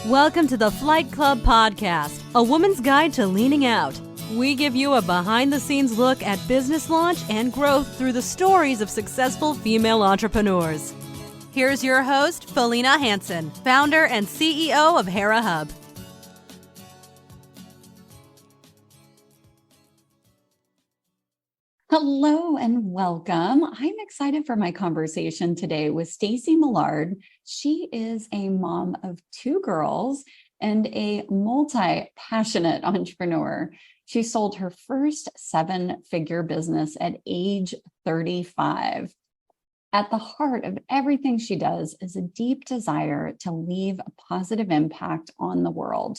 Welcome to the Flight Club Podcast, a woman's guide to leaning out. We give you a behind-the-scenes look at business launch and growth through the stories of successful female entrepreneurs. Here's your host, Felina Hansen, founder and CEO of Hera Hub. Hello and welcome. I'm excited for my conversation today with Staci Millard. She is a mom of two girls and a multi-passionate entrepreneur. She sold her first seven-figure business at age 35. At the heart of everything she does is a deep desire to leave a positive impact on the world.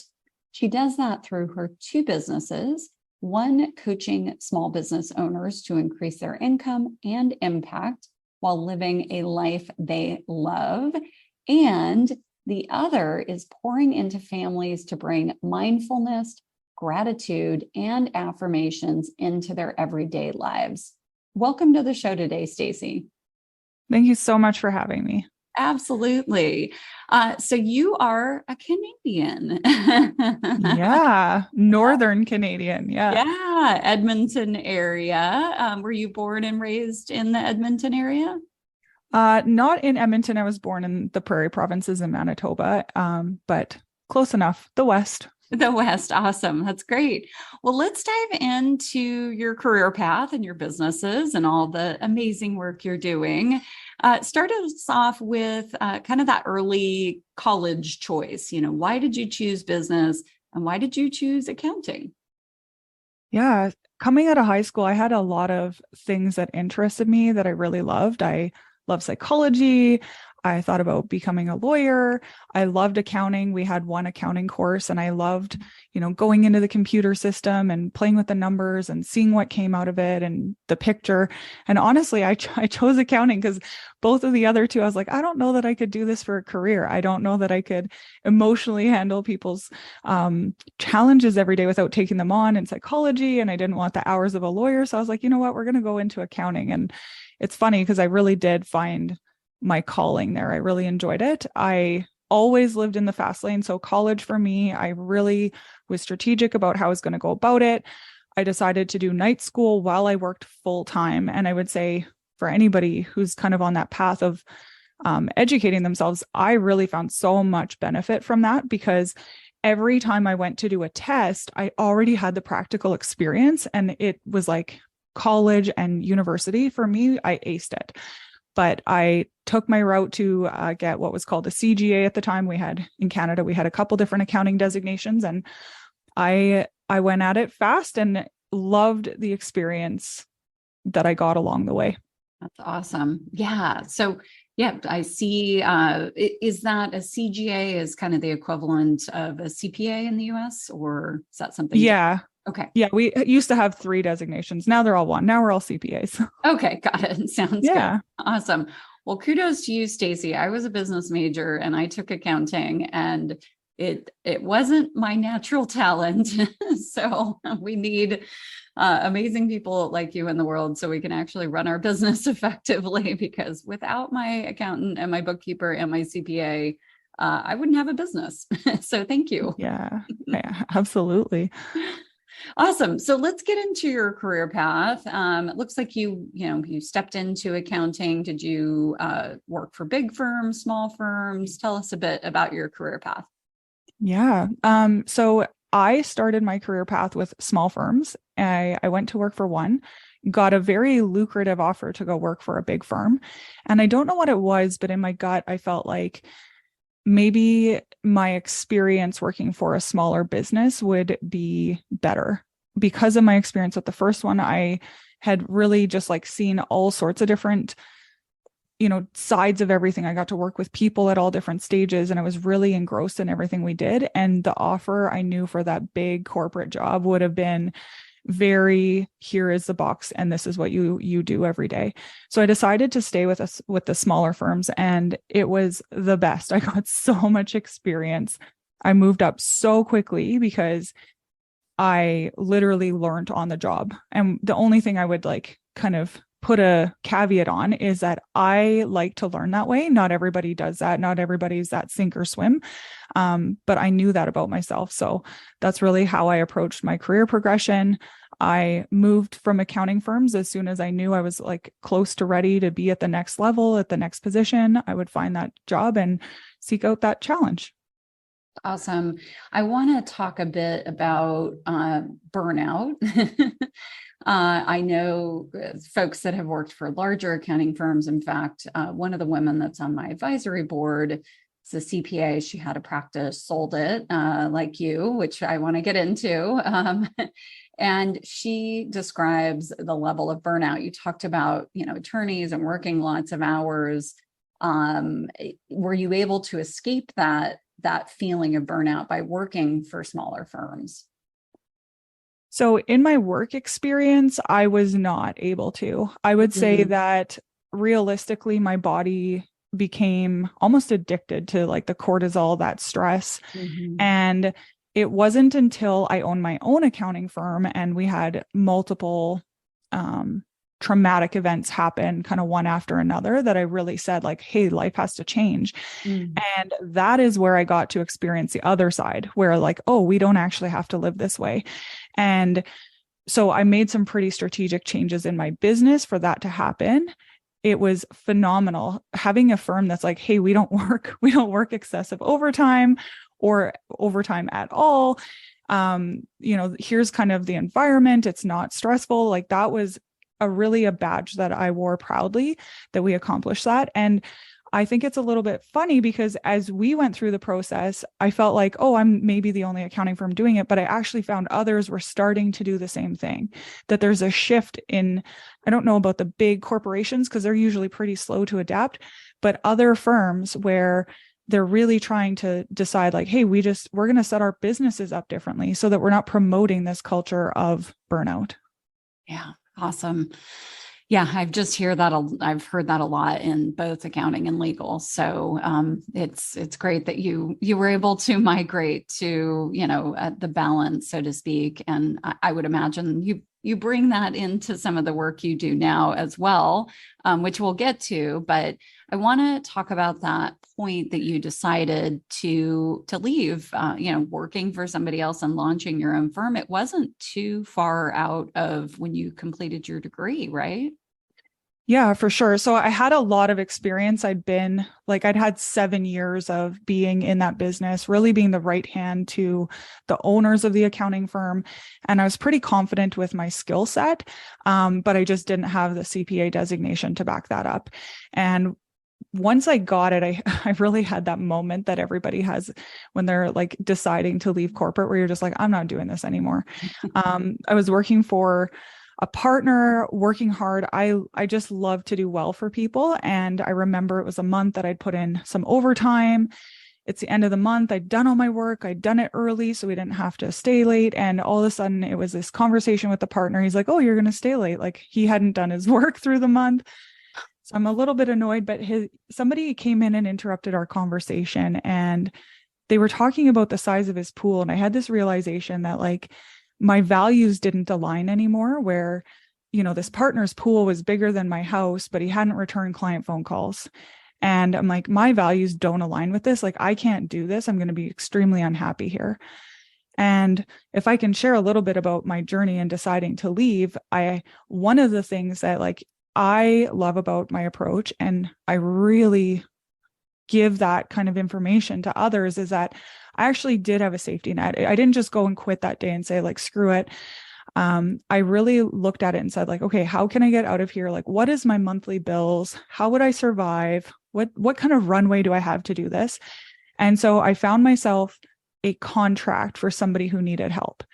She does that through her two businesses, one coaching small business owners to increase their income and impact while living a life they love. And the other is pouring into families to bring mindfulness, gratitude, and affirmations into their everyday lives. Welcome to the show today, Staci. Thank you so much for having me. Absolutely. So you are a Canadian. Yeah, Northern Canadian. Yeah, Edmonton area. Were you born and raised in the Edmonton area? Not in Edmonton. I was born in the Prairie provinces in Manitoba, but close enough. The West. The West. Awesome. That's great. Well, let's dive into your career path and your businesses and all the amazing work you're doing. Start us off with kind of that early college choice. Why did you choose business and why did you choose accounting? Yeah. Coming out of high school, I had a lot of things that interested me that I really loved. I love psychology. I thought about becoming a lawyer. I loved accounting. We had one accounting course and I loved, going into the computer system and playing with the numbers and seeing what came out of it and the picture. And honestly, I chose accounting because both of the other two, I was like, I don't know that I could do this for a career. I don't know that I could emotionally handle people's challenges every day without taking them on in psychology. And I didn't want the hours of a lawyer. So I was like, you know what, we're going to go into accounting. And it's funny because I really did find my calling there. I really enjoyed it. I always lived in the fast lane. So college for me, I really was strategic about how I was going to go about it. I decided to do night school while I worked full time. And I would say for anybody who's kind of on that path of educating themselves, I really found so much benefit from that because every time I went to do a test, I already had the practical experience and it was like college and university. For me, I aced it. But I took my route to get what was called a CGA at the time. In Canada, we had a couple different accounting designations and I went at it fast and loved the experience that I got along the way. That's awesome. Yeah. So I see. Is that a CGA is kind of the equivalent of a CPA in the US or is that something? Yeah. Different? Okay. Yeah, we used to have 3 designations. Now they're all one. Now we're all CPAs. Okay, got it. Sounds good. Awesome. Well, kudos to you, Staci. I was a business major and I took accounting and it wasn't my natural talent. So we need amazing people like you in the world so we can actually run our business effectively because without my accountant and my bookkeeper and my CPA, I wouldn't have a business. So thank you. Yeah, absolutely. Awesome. So let's get into your career path. It looks like you stepped into accounting. Did you work for big firms, small firms? Tell us a bit about your career path. Yeah. So I started my career path with small firms. I went to work for one, got a very lucrative offer to go work for a big firm. And I don't know what it was, but in my gut, I felt like maybe my experience working for a smaller business would be better. Because of my experience with the first one, I had really just seen all sorts of different, sides of everything. I got to work with people at all different stages and I was really engrossed in everything we did. And the offer I knew for that big corporate job would have been very, here is the box and this is what you do every day. So I decided to stay with the smaller firms and it was the best. I got so much experience. I moved up so quickly because I literally learned on the job. And the only thing I would kind of put a caveat on is that I like to learn that way. Not everybody does that. Not everybody's that sink or swim. But I knew that about myself. So that's really how I approached my career progression. I moved from accounting firms as soon as I knew I was like close to ready to be at the next level, at the next position. I would find that job and seek out that challenge. Awesome. I want to talk a bit about burnout. I know folks that have worked for larger accounting firms. In fact, one of the women that's on my advisory board is a CPA. She had a practice, sold it like you, which I want to get into. And she describes the level of burnout. You talked about, attorneys and working lots of hours. Were you able to escape that feeling of burnout by working for smaller firms? So in my work experience, I was not able to. I would say that realistically, my body became almost addicted to like the cortisol, that stress. And it wasn't until I owned my own accounting firm and we had multiple traumatic events happen kind of one after another that I really said like, hey, life has to change. And that is where I got to experience the other side where like, oh, we don't actually have to live this way. And so I made some pretty strategic changes in my business for that to happen. It was phenomenal having a firm that's like, hey, we don't work excessive overtime or overtime at all. Here's kind of the environment. It's not stressful. Like that was a badge that I wore proudly that we accomplished that. And I think it's a little bit funny because as we went through the process, I felt like, oh, I'm maybe the only accounting firm doing it, but I actually found others were starting to do the same thing, that there's a shift in, I don't know about the big corporations because they're usually pretty slow to adapt, but other firms where they're really trying to decide like, hey, we're going to set our businesses up differently so that we're not promoting this culture of burnout. Yeah. Awesome. Yeah, I've heard that a lot in both accounting and legal. So it's great that you were able to migrate to, the balance, so to speak. And I would imagine you bring that into some of the work you do now as well, which we'll get to. But I want to talk about that point that you decided to leave, working for somebody else and launching your own firm. It wasn't too far out of when you completed your degree, right? Yeah, for sure. So I had a lot of experience. I'd had 7 years of being in that business, really being the right hand to the owners of the accounting firm. And I was pretty confident with my skill set, but I just didn't have the CPA designation to back that up. And once I got it, I really had that moment that everybody has when they're like deciding to leave corporate, where you're just like, I'm not doing this anymore. I was working for a partner, working hard. I just love to do well for people. And I remember it was a month that I'd put in some overtime. It's the end of the month. I'd done all my work. I'd done it early, so we didn't have to stay late. And all of a sudden it was this conversation with the partner. He's like, oh, you're going to stay late. Like he hadn't done his work through the month. So I'm a little bit annoyed, but somebody came in and interrupted our conversation and they were talking about the size of his pool. And I had this realization that like my values didn't align anymore, where, this partner's pool was bigger than my house, but he hadn't returned client phone calls. And I'm like, my values don't align with this. Like, I can't do this. I'm going to be extremely unhappy here. And if I can share a little bit about my journey in deciding to leave, one of the things that like I love about my approach, and I really give that kind of information to others, is that I actually did have a safety net. I didn't just go and quit that day and say like, screw it. I really looked at it and said like, okay, how can I get out of here? Like, what is my monthly bills? How would I survive? What kind of runway do I have to do this? And so I found myself a contract for somebody who needed help.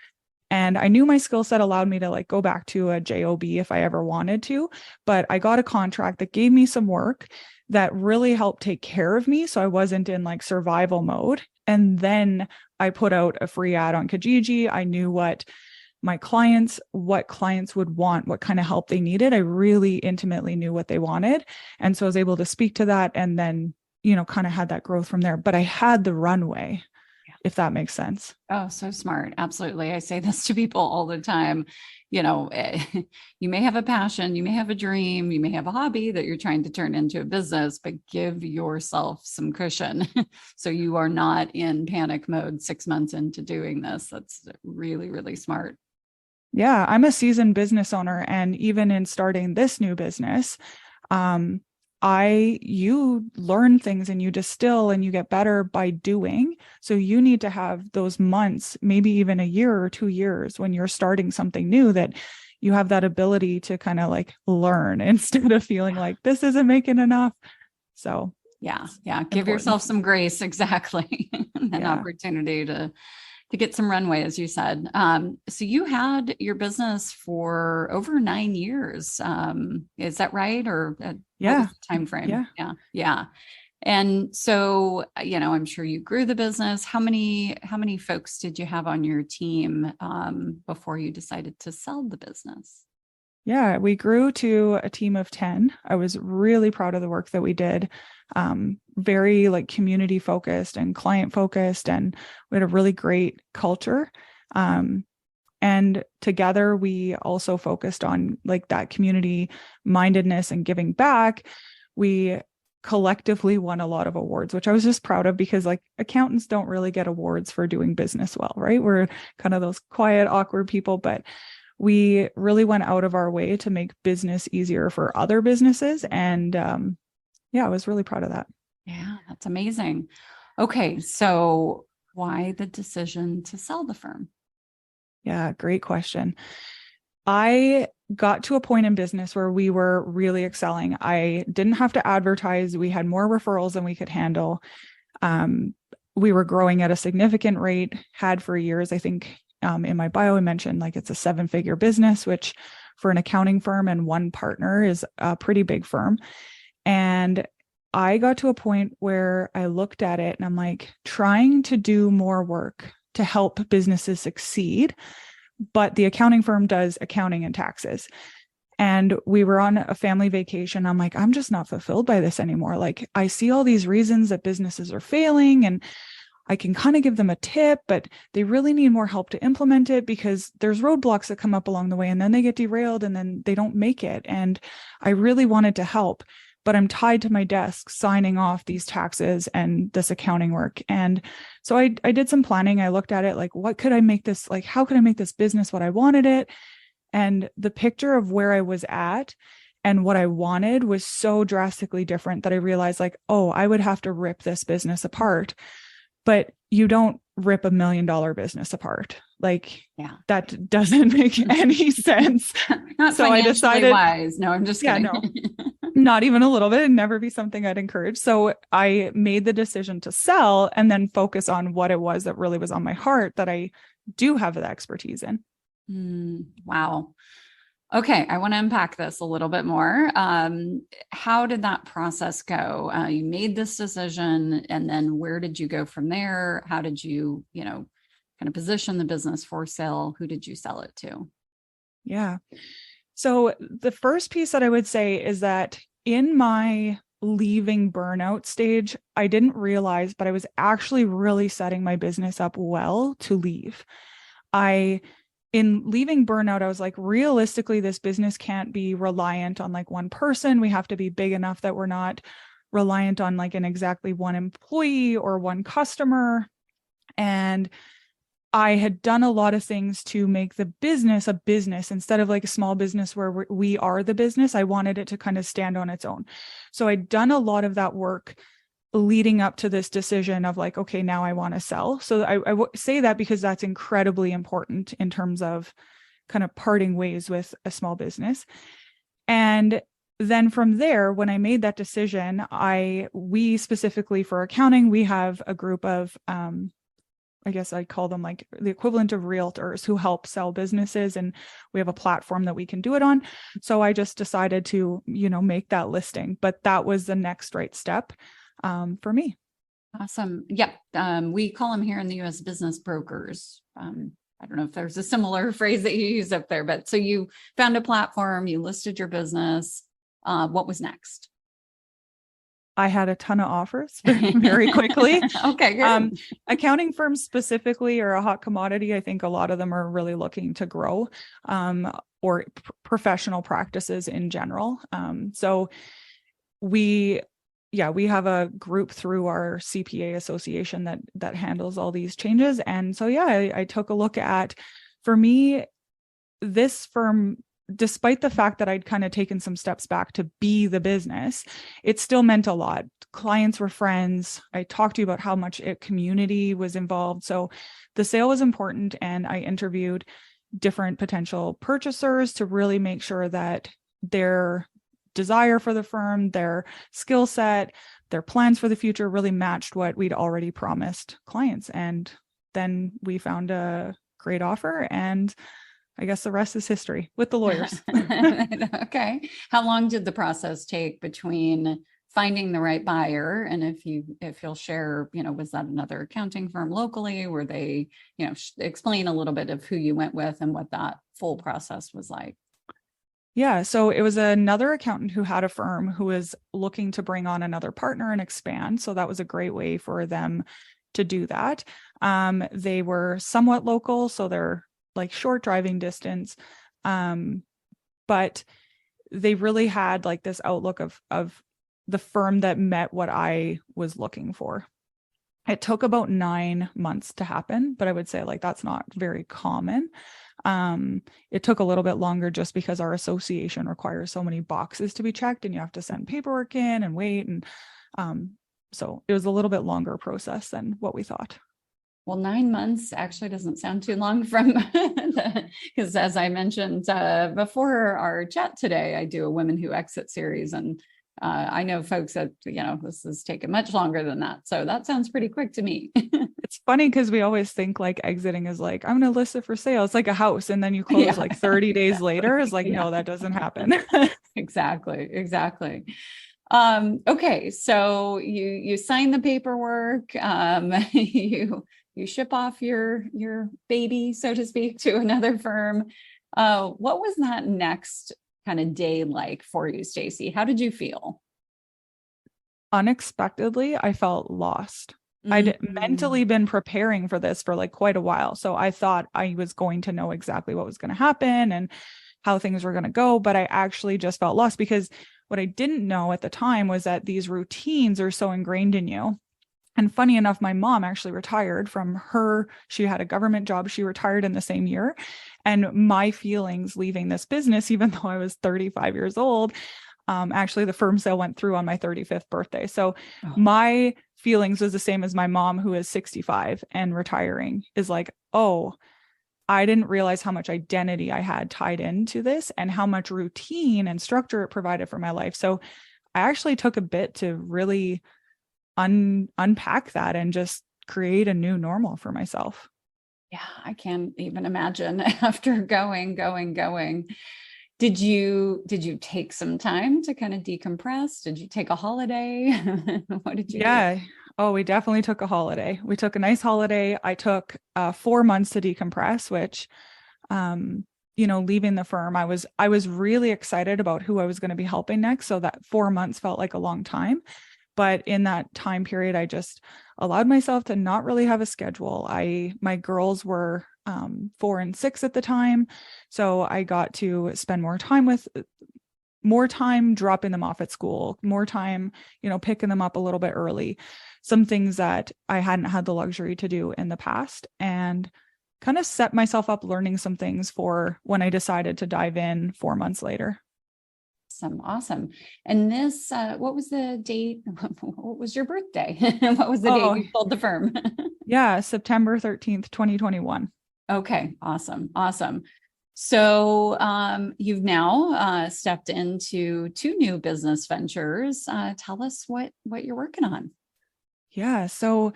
And I knew my skill set allowed me to like go back to a job if I ever wanted to, but I got a contract that gave me some work that really helped take care of me. So I wasn't in like survival mode. And then I put out a free ad on Kijiji. I knew what clients would want, what kind of help they needed. I really intimately knew what they wanted. And so I was able to speak to that and then, kind of had that growth from there, but I had the runway. if that makes sense. Oh, so smart. Absolutely. I say this to people all the time. You know, you may have a passion, you may have a dream, you may have a hobby that you're trying to turn into a business, but give yourself some cushion so you are not in panic mode 6 months into doing this. That's really, really smart. Yeah, I'm a seasoned business owner, and even in starting this new business, um, you learn things and you distill and you get better by doing. So you need to have those months, maybe even a year or 2 years when you're starting something new, that you have that ability to kind of like learn instead of feeling like this isn't making enough. So Yeah. Give important. yourself some grace. Exactly. An Yeah. opportunity to get some runway, as you said. So you had your business for over 9 years. Is that right? Or what Yeah. was the time frame? Yeah. Yeah. And so, I'm sure you grew the business. How many folks did you have on your team before you decided to sell the business? Yeah, we grew to a team of 10. I was really proud of the work that we did. Very like community focused and client focused, and we had a really great culture. And together we also focused on like that community mindedness and giving back. We collectively won a lot of awards, which I was just proud of, because like accountants don't really get awards for doing business well, right? We're kind of those quiet, awkward people, but we really went out of our way to make business easier for other businesses. And I was really proud of that. Yeah, that's amazing. Okay, so why the decision to sell the firm? Yeah, great question. I got to a point in business where we were really excelling. I didn't have to advertise. We had more referrals than we could handle. We were growing at a significant rate, had for years. I think in my bio, I mentioned like it's a 7-figure business, which for an accounting firm and one partner is a pretty big firm. And I got to a point where I looked at it and I'm like, trying to do more work to help businesses succeed. But the accounting firm does accounting and taxes. And we were on a family vacation. I'm like, I'm just not fulfilled by this anymore. Like, I see all these reasons that businesses are failing, and I can kind of give them a tip, but they really need more help to implement it, because there's roadblocks that come up along the way and then they get derailed and then they don't make it. And I really wanted to help, but I'm tied to my desk signing off these taxes and this accounting work. And so I did some planning. I looked at it like, what could I make this, like, how could I make this business what I wanted it? And the picture of where I was at and what I wanted was so drastically different that I realized like, oh, I would have to rip this business apart. But you don't rip $1 million business apart. Like, that doesn't make any sense. Not so I decided wise. No, I'm just kidding. No, not even a little bit. It'd never be something I'd encourage. So I made the decision to sell and then focus on what it was that really was on my heart that I do have the expertise in. Wow. Okay, I want to unpack this a little bit more. How did that process go? You made this decision, and then where did you go from there? How did you, kind of position the business for sale? Who did you sell it to? Yeah. So the first piece that I would say is that in my leaving burnout stage, I didn't realize, but I was actually really setting my business up well to leave. In leaving burnout, I was like, realistically, this business can't be reliant on like one person. We have to be big enough that we're not reliant on like an exactly one employee or one customer. And I had done a lot of things to make the business a business instead of like a small business where we are the business. I wanted it to kind of stand on its own. So I'd done a lot of that work leading up to this decision of like, okay, now I want to sell. So I say that because that's incredibly important in terms of kind of parting ways with a small business. And then from there, when I made that decision, we specifically for accounting, we have a group of, I guess I call them like the equivalent of realtors who help sell businesses. And we have a platform that we can do it on. So I just decided to, make that listing, but that was the next right step for me. Awesome. Yep. We call them here in the US business brokers. I don't know if there's a similar phrase that you use up there, but so you found a platform, you listed your business. What was next? I had a ton of offers very quickly. Okay, good. Accounting firms specifically are a hot commodity. I think a lot of them are really looking to grow, or professional practices in general. So we have a group through our CPA association that handles all these changes. And so, I took a look at, for me, this firm, despite the fact that I'd kind of taken some steps back to be the business, it still meant a lot. Clients were friends. I talked to you about how much community was involved. So the sale was important, and I interviewed different potential purchasers to really make sure that their desire for the firm, their skill set, their plans for the future really matched what we'd already promised clients. And then we found a great offer, and I guess the rest is history with the lawyers. Okay. How long did the process take between finding the right buyer? And if you'll share, was that another accounting firm locally? Were they, explain a little bit of who you went with and what that full process was like? Yeah. So it was another accountant who had a firm who was looking to bring on another partner and expand. So that was a great way for them to do that. They were somewhat local, so they're like short driving distance. But they really had like this outlook of the firm that met what I was looking for. It took about 9 months to happen, but I would say like that's not very common. It took a little bit longer just because our association requires so many boxes to be checked, and you have to send paperwork in and wait. And so it was a little bit longer process than what we thought. Well, 9 months actually doesn't sound too long because as I mentioned before our chat today, I do a Women Who Exit series, and I know folks that, this has taken much longer than that. So that sounds pretty quick to me. It's funny because we always think like exiting is like, I'm going to list it for sale. It's like a house, and then you close like 30 days later. It's like, no, that doesn't happen. Exactly. Okay. So you sign the paperwork, you ship off your baby, so to speak, to another firm. What was that next kind of day like for you, Staci? How did you feel? Unexpectedly, I felt lost. I'd mentally been preparing for this for like quite a while. So I thought I was going to know exactly what was going to happen and how things were going to go. But I actually just felt lost because what I didn't know at the time was that these routines are so ingrained in you. And funny enough, my mom actually retired from she had a government job. She retired in the same year. And my feelings leaving this business, even though I was 35 years old, actually the firm sale went through on my 35th birthday. So my feelings was the same as my mom, who is 65 and retiring, is like, oh, I didn't realize how much identity I had tied into this and how much routine and structure it provided for my life. So I actually took a bit to really unpack that and just create a new normal for myself. Yeah, I can't even imagine after going. Did you take some time to kind of decompress? Did you take a holiday? What did you do? Oh, we definitely took a holiday. We took a nice holiday. I took 4 months to decompress, which, leaving the firm, I was really excited about who I was going to be helping next. So that 4 months felt like a long time. But in that time period, I just allowed myself to not really have a schedule. My girls were 4 and 6 at the time. So I got to spend more time dropping them off at school, more time, picking them up a little bit early, some things that I hadn't had the luxury to do in the past, and kind of set myself up learning some things for when I decided to dive in 4 months later. Awesome. And this, what was the date? What was your birthday? What was the date you sold the firm? Yeah, September 13th, 2021. Okay, awesome. So you've now stepped into 2 new business ventures. Tell us what you're working on. Yeah, so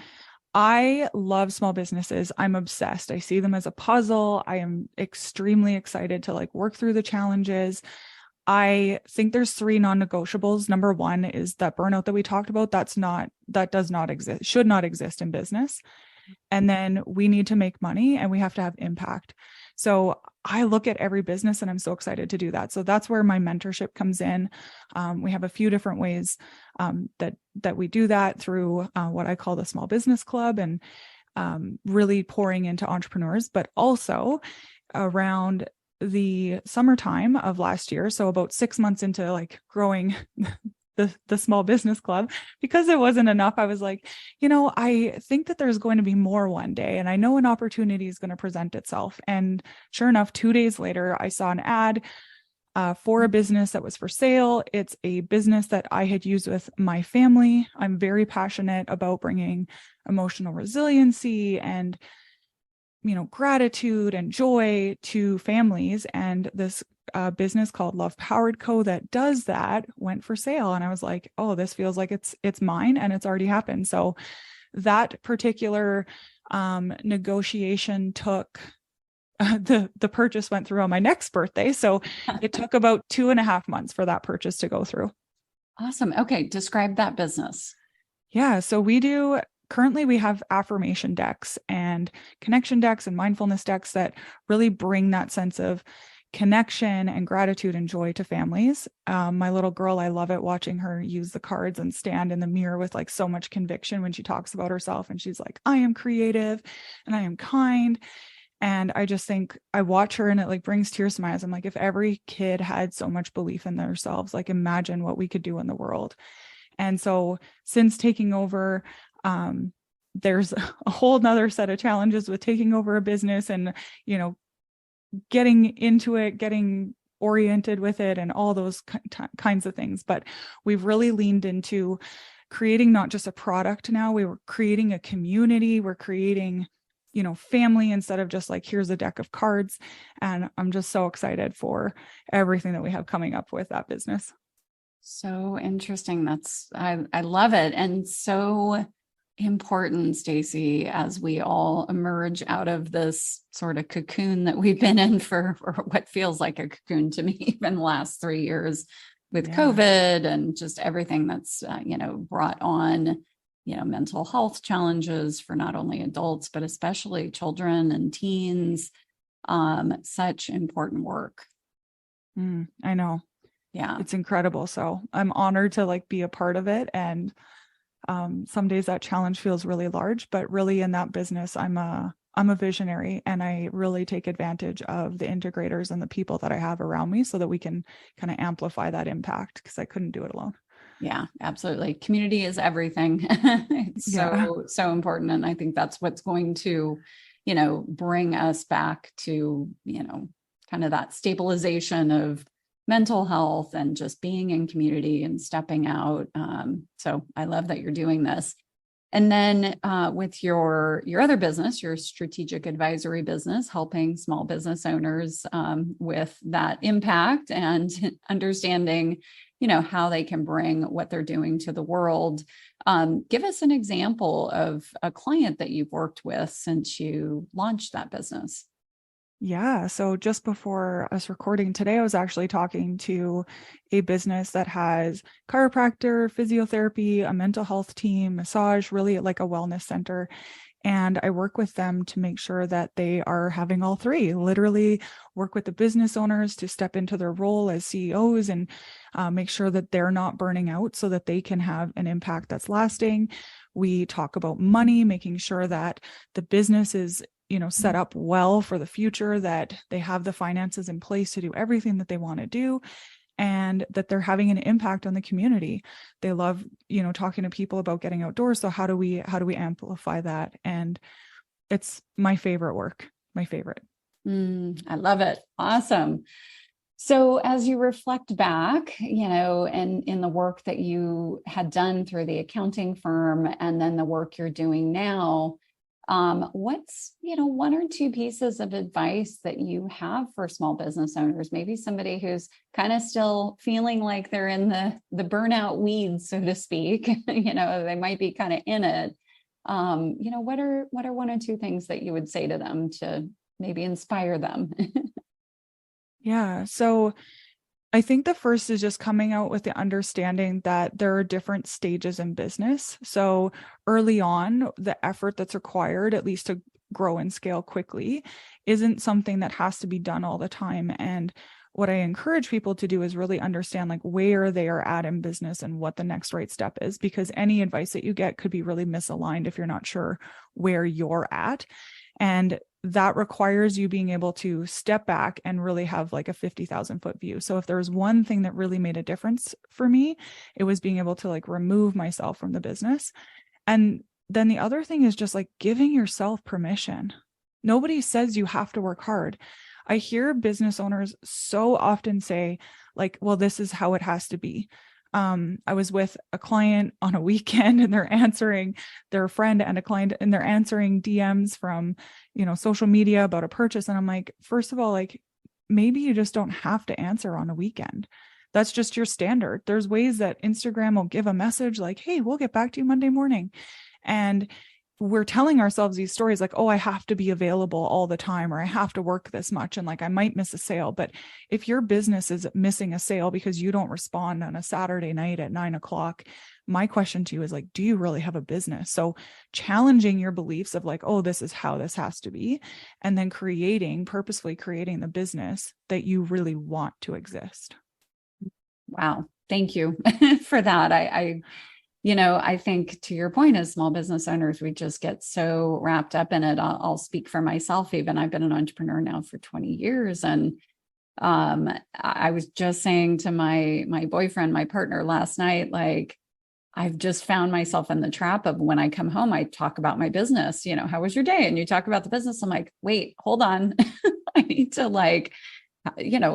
I love small businesses. I'm obsessed. I see them as a puzzle. I am extremely excited to work through the challenges. I think there's 3 non-negotiables. Number 1 is that burnout that we talked about. That does not exist, should not exist in business. And then we need to make money and we have to have impact. So I look at every business and I'm so excited to do that. So that's where my mentorship comes in. We have a few different ways that we do that through what I call the Small Business Club, and really pouring into entrepreneurs, but also around the summertime of last year. So about 6 months into like growing the Small Business Club, because it wasn't enough, I was like, I think that there's going to be more one day, and I know an opportunity is going to present itself. And sure enough, 2 days later, I saw an ad for a business that was for sale. It's a business that I had used with my family. I'm very passionate about bringing emotional resiliency and gratitude and joy to families. And this business called Love Powered Co. that does that went for sale. And I was like, oh, this feels like it's mine, and it's already happened. So that particular negotiation took the purchase went through on my next birthday. So it took about 2.5 months for that purchase to go through. Awesome. Okay. Describe that business. Yeah. So currently we have affirmation decks and connection decks and mindfulness decks that really bring that sense of connection and gratitude and joy to families. My little girl, I love it watching her use the cards and stand in the mirror with like so much conviction when she talks about herself. And she's like, I am creative and I am kind. And I just think I watch her and it like brings tears to my eyes. I'm like, if every kid had so much belief in themselves, like imagine what we could do in the world. And so since taking over, there's a whole nother set of challenges with taking over a business and, getting into it, getting oriented with it and all those kinds of things. But we've really leaned into creating not just a product now, we were creating a community, we're creating family instead of just like, here's a deck of cards. And I'm just so excited for everything that we have coming up with that business. So interesting. I love it. And so important, Staci, as we all emerge out of this sort of cocoon that we've been in for what feels like a cocoon to me, even the last 3 years with COVID and just everything that's, brought on, mental health challenges for not only adults, but especially children and teens. Such important work. I know. Yeah. It's incredible. So I'm honored to like be a part of it. And some days that challenge feels really large, but really in that business, I'm a visionary, and I really take advantage of the integrators and the people that I have around me so that we can kind of amplify that impact, because I couldn't do it alone. Yeah, absolutely. Community is everything. It's so important. And I think that's what's going to, bring us back to, kind of that stabilization of mental health and just being in community and stepping out. So I love that you're doing this. And then with your other business, your strategic advisory business, helping small business owners with that impact and understanding, how they can bring what they're doing to the world. Give us an example of a client that you've worked with since you launched that business. Yeah. So just before us recording today, I was actually talking to a business that has chiropractor, physiotherapy, a mental health team, massage, really like a wellness center. And I work with them to make sure that they are having all three, literally work with the business owners to step into their role as CEOs and make sure that they're not burning out so that they can have an impact that's lasting. We talk about money, making sure that the business is set up well for the future, that they have the finances in place to do everything that they want to do, and that they're having an impact on the community. They love, talking to people about getting outdoors. So how do we amplify that? And it's my favorite work, my favorite. I love it. Awesome. So as you reflect back, and in the work that you had done through the accounting firm and then the work you're doing now, what's, one or two pieces of advice that you have for small business owners? Maybe somebody who's kind of still feeling like they're in the burnout weeds, so to speak. They might be kind of in it. What are one or two things that you would say to them to maybe inspire them? Yeah. So I think the first is just coming out with the understanding that there are different stages in business. So early on, the effort that's required, at least to grow and scale quickly, isn't something that has to be done all the time. And what I encourage people to do is really understand like where they are at in business and what the next right step is, because any advice that you get could be really misaligned if you're not sure where you're at. And that requires you being able to step back and really have like a 50,000 foot view. So if there was one thing that really made a difference for me, it was being able to like remove myself from the business. And then the other thing is just like giving yourself permission. Nobody says you have to work hard. I hear business owners so often say like, well, this is how it has to be. I was with a client on a weekend and they're answering their friend and a client and they're answering DMs from, social media about a purchase. And I'm like, first of all, like maybe you just don't have to answer on a weekend. That's just your standard. There's ways that Instagram will give a message like, hey, we'll get back to you Monday morning. And we're telling ourselves these stories like, oh, I have to be available all the time, or I have to work this much. And like, I might miss a sale. But if your business is missing a sale because you don't respond on a Saturday night at 9:00, my question to you is like, do you really have a business? So challenging your beliefs of like, oh, this is how this has to be. And then purposefully creating the business that you really want to exist. Wow. Thank you for that. I think to your point, as small business owners, we just get so wrapped up in it. I'll speak for myself. Even I've been an entrepreneur now for 20 years. And I was just saying to my boyfriend, my partner last night, like, I've just found myself in the trap of when I come home, I talk about my business, how was your day? And you talk about the business. I'm like, wait, hold on. I need to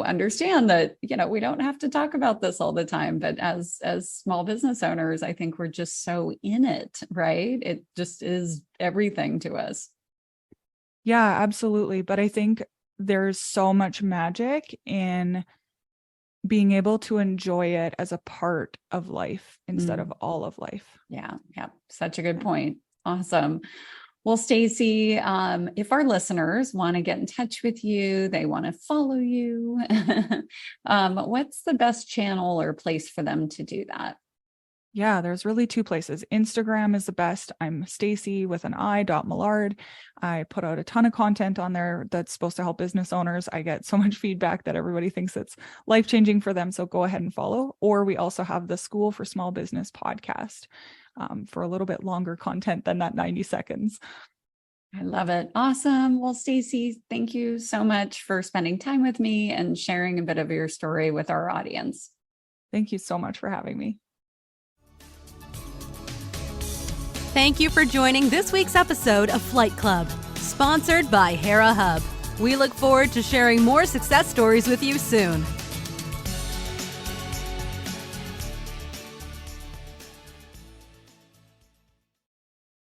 understand that, we don't have to talk about this all the time, but as small business owners, I think we're just so in it, right? It just is everything to us. Yeah, absolutely. But I think there's so much magic in being able to enjoy it as a part of life instead of all of life. Yeah. Such a good point. Awesome. Well, Staci, if our listeners want to get in touch with you, they want to follow you, what's the best channel or place for them to do that? Yeah, there's really two places. Instagram is the best. I'm Staci with an I.Millard. I put out a ton of content on there that's supposed to help business owners. I get so much feedback that everybody thinks it's life-changing for them. So go ahead and follow. Or we also have the School for Small Business podcast for a little bit longer content than that 90 seconds. I love it. Awesome. Well, Staci, thank you so much for spending time with me and sharing a bit of your story with our audience. Thank you so much for having me. Thank you for joining this week's episode of Flight Club, sponsored by Hera Hub. We look forward to sharing more success stories with you soon.